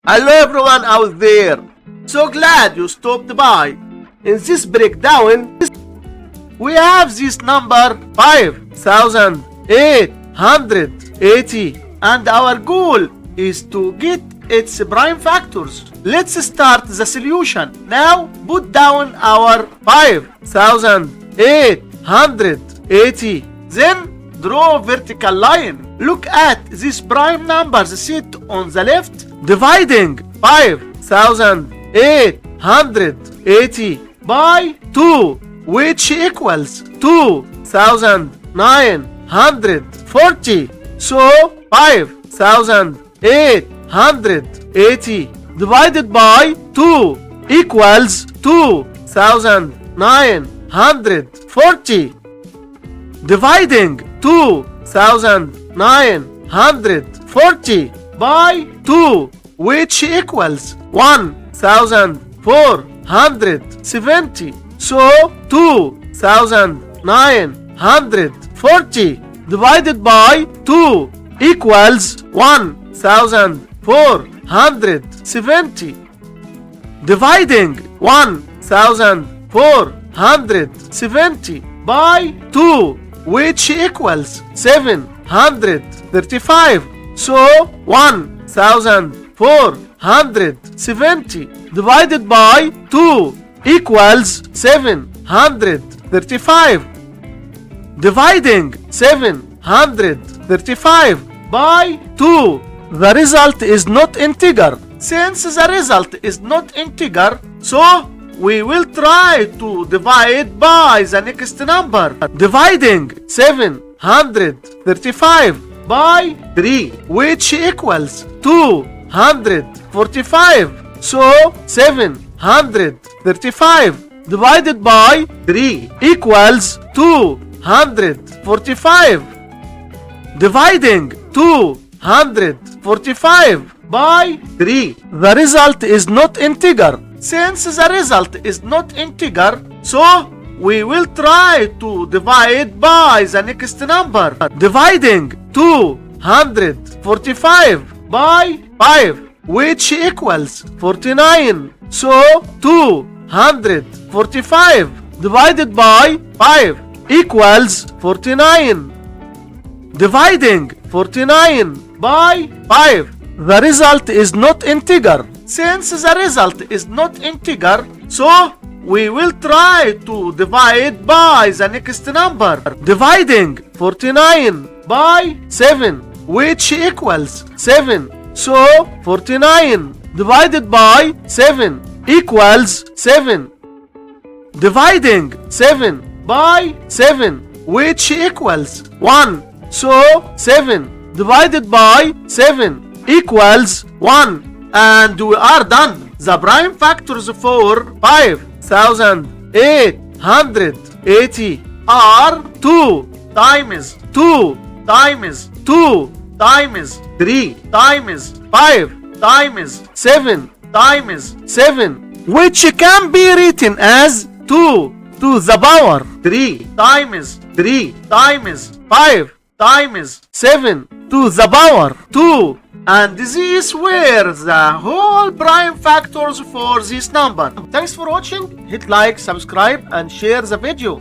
Hello everyone out there. So glad you stopped by. In this breakdown, we have this number 5880 and our goal is to get its prime factors. Let's start the solution. Now put down our 5880. Then draw a vertical line. Look at these prime numbers set on the left, dividing 5880 by 2, which equals 2940. So 5880 divided by 2 equals 2940. Dividing 2940 by 2, which equals 1470. So 2940 divided by 2 equals 1470. Dividing 1470 by 2, which equals 735. So 1470 divided by 2 equals 735. Dividing 735 by 2, the result is not integer. Since the result is not integer, so we will try to divide by the next number. Dividing 735 by 3, which equals 245. So 735 divided by 3 equals 245. Dividing 245 by 3, the result is not integer. Since the result is not integer, so we will try to divide by the next number. Dividing 245 by 5, which equals 49. So 245 divided by 5 equals 49. Dividing 49 by 5, the result is not integer. Since the result is not integer, so we will try to divide by the next number. Dividing 49 by 7, which equals 7. So 49 divided by 7 equals 7. Dividing 7 by 7, which equals 1. So 7 divided by 7 equals 1. And we are done. The prime factors for 5880 are 2 times 2 times 2 times 3 times 5 times 7 times 7, which can be written as 2 to the power 3 times 3 times 5 times 7 to the power 2. And these were the whole prime factors for this number. Thanks for watching. Hit like, subscribe and share the video.